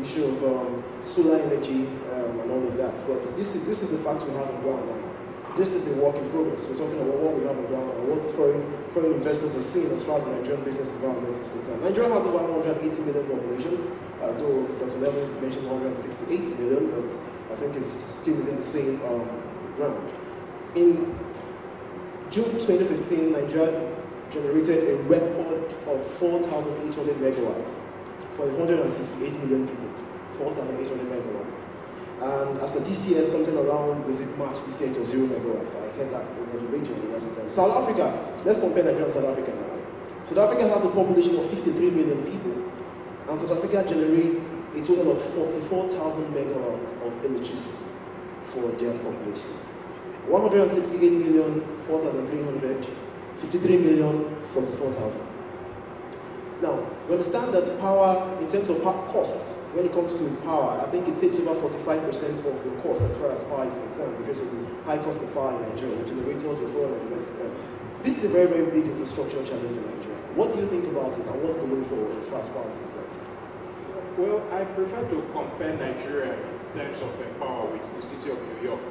issue of solar energy and all of that. But this is the facts we have on ground now. This is a work in progress. We're talking about what we have on ground now, what foreign investors are seeing as far as the Nigerian business environment is concerned. Nigeria has about 180 million population, though Dr. Levins mentioned 168 million, but I think it's still within the same ground. In June 2015, Nigeria generated a record of 4,800 megawatts for 168 million people. 4,800 megawatts. And as a DCS, something around, was it March this year, it was 0 megawatts. I heard that over the region, the rest of them. South Africa, let's compare Nigeria and South Africa now. South Africa has a population of 53 million people, and South Africa generates a total of 44,000 megawatts of electricity for their population. 168 million, 4,300, 53 million, 44,000. Now, we understand that power, in terms of costs, when it comes to power, I think it takes over 45% of your cost as far as power is concerned because of the high cost of power in Nigeria, the generators, your phone, and the rest of them. This is a very, very big infrastructure challenge in Nigeria. What do you think about it, and what's the way forward as far as power is concerned? Well, I prefer to compare Nigeria in terms of power with the city of New York.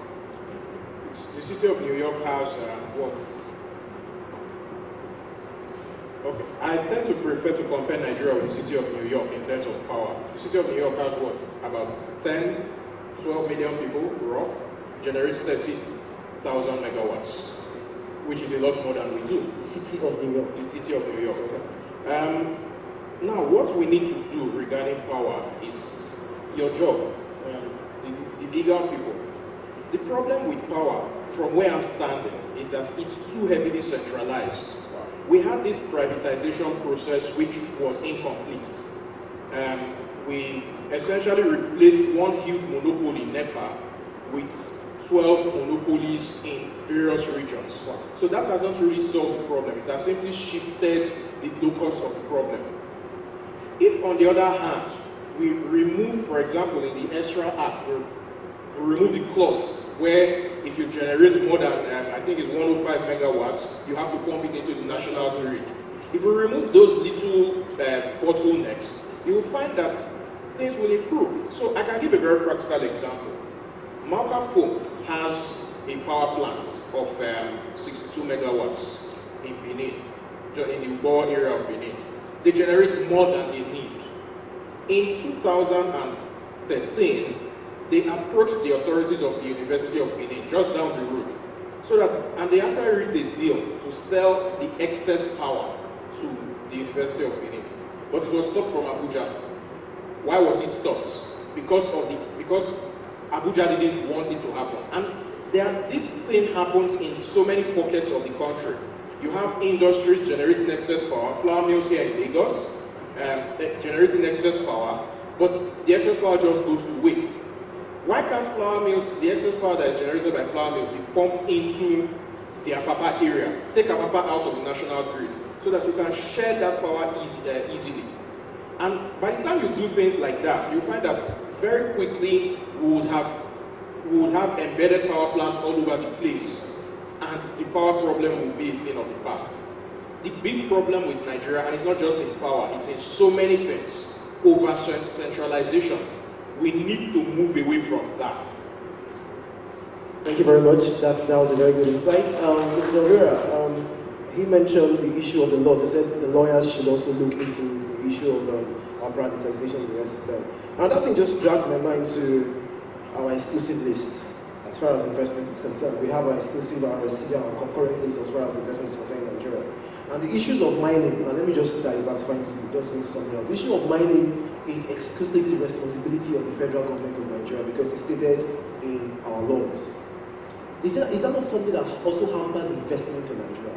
The city of New York has I tend to prefer to compare Nigeria with the city of New York in terms of power. The city of New York has about 10, 12 million people, rough, generates 30,000 megawatts, which is a lot more than we do. The city of New York. The city of New York. Okay. Now, what we need to do regarding power is your job, the legal people. The problem with power, from where I'm standing, is that it's too heavily centralized. We had this privatization process which was incomplete. We essentially replaced one huge monopoly, NEPA, with 12 monopolies in various regions. So that hasn't really solved the problem. It has simply shifted the locus of the problem. If, on the other hand, we remove, for example, in the Extra Act, we remove the clause where if you generate more than, I think it's 105 megawatts, you have to pump it into the national grid. If we remove those little bottlenecks, you will find that things will improve. So I can give a very practical example. Malka Foam has a power plant of 62 megawatts in Benin, in the Ubo area of Benin. They generate more than they need. In 2013, they approached the authorities of the University of Benin, just down the road, and they actually reached a deal to sell the excess power to the University of Benin. But it was stopped from Abuja. Why was it stopped? Because Abuja didn't want it to happen. And this thing happens in so many pockets of the country. You have industries generating excess power, flour mills here in Lagos, generating excess power, but the excess power just goes to waste. Why can't flour mills, the excess power that is generated by flour mills, be pumped into the Apapa area? Take Apapa out of the national grid so that you can share that power easily. And by the time you do things like that, you find that very quickly we would have embedded power plants all over the place, and the power problem will be a thing of the past. The big problem with Nigeria, and it's not just in power, it's in so many things, over-centralization. We need to move away from that. Thank you very much. That was a very good insight. Mr. Rivera, he mentioned the issue of the laws. He said the lawyers should also look into the issue of our privatization and the rest of them. And that thing just drags my mind to our exclusive list as far as investment is concerned. We have our exclusive, our residual, our concurrent list as far as investment is concerned in Nigeria. And the issues of mining, now let me just diversify into just going something else. The issue of mining is exclusively the responsibility of the federal government of Nigeria because it's stated in our laws. Is that not something that also hampers investment in Nigeria?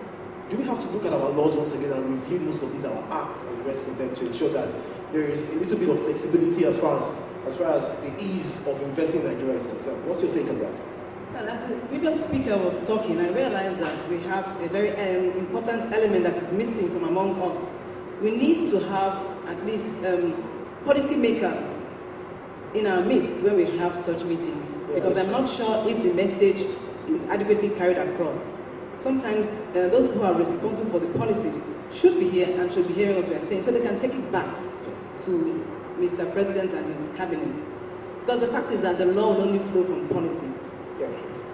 Do we have to look at our laws once again and review most of these, our acts and the rest of them, to ensure that there is a little bit of flexibility as far as the ease of investing in Nigeria is concerned? What's your take on that? Well, as the previous speaker was talking, I realized that we have a very important element that is missing from among us. We need to have at least policymakers in our midst when we have such meetings, because I'm not sure if the message is adequately carried across. Sometimes those who are responsible for the policy should be here and should be hearing what we are saying, so they can take it back to Mr. President and his cabinet. Because the fact is that the law will only flow from policy. Yeah.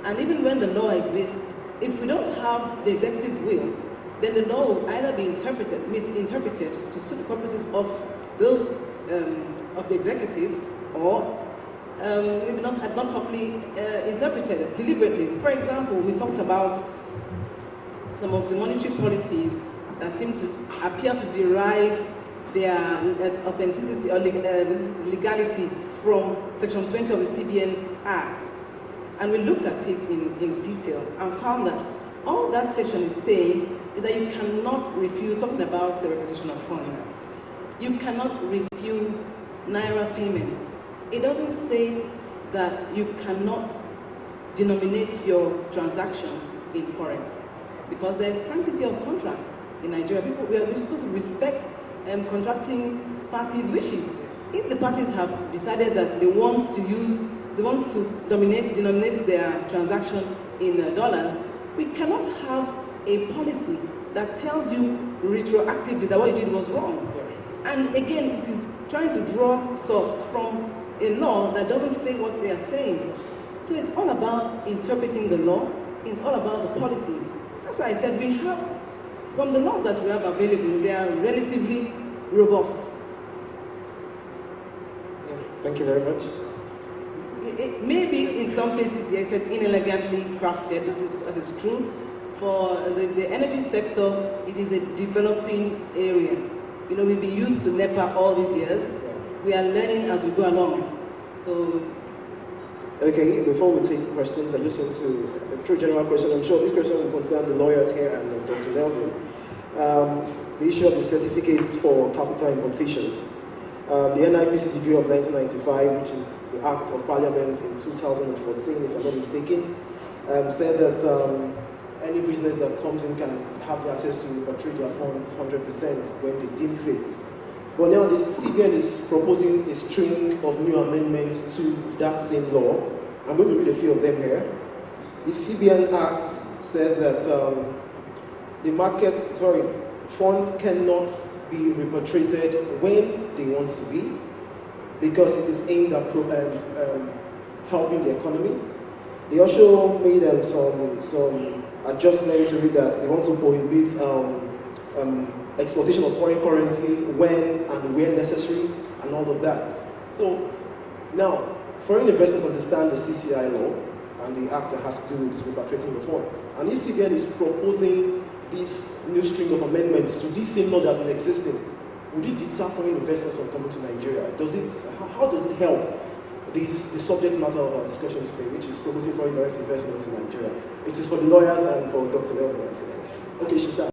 And even when the law exists, if we don't have the executive will, then the law will either be misinterpreted to suit the purposes of those of the executive, or maybe not properly interpreted deliberately. For example, we talked about some of the monetary policies that seem to appear to derive their authenticity or legality from Section 20 of the CBN Act. And we looked at it in detail and found that all that section is saying is that you cannot refuse, talking about the repatriation of funds, you cannot refuse Naira payment. It doesn't say that you cannot denominate your transactions in forex, because there is sanctity of contract in Nigeria. We are supposed to respect contracting parties' wishes. If the parties have decided that they want to denominate their transaction in dollars, we cannot have a policy that tells you retroactively that what you did was wrong. And again, it is trying to draw source from a law that doesn't say what they are saying. So it's all about interpreting the law. It's all about the policies. That's why I said we have, from the laws that we have available, they are relatively robust. Yeah, thank you very much. Maybe in some places, yes, inelegantly crafted. That is true. For the energy sector, it is a developing area. You know, we've been used to NEPA all these years. We are learning as we go along. So. Okay, before we take questions, I just want to, through general question, I'm sure this question will concern the lawyers here and Dr. Melvin. The issue of the certificates for capital importation. The NIPC decree of 1995, which is the Act of Parliament in 2014, if I'm not mistaken, said that any business that comes in can have the access to repatriate their funds 100% when they deem fit. But now the CBN is proposing a string of new amendments to that same law. I'm going to read a few of them here. The CBN Act says that funds cannot be repatriated when they want to be, because it is aimed at helping the economy. They also made some adjustments to it, that they want to prohibit exportation of foreign currency when and where necessary, and all of that. So now, foreign investors understand the CCI law and the act that has to do with repatriating the funds. And if CBN is proposing this new string of amendments to this same law that has been existing, would it deter foreign investors from coming to Nigeria? How does it help the subject matter of our discussion today, which is promoting foreign direct investment in Nigeria? It is for the lawyers and for Dr. Melvin. Okay, she starts.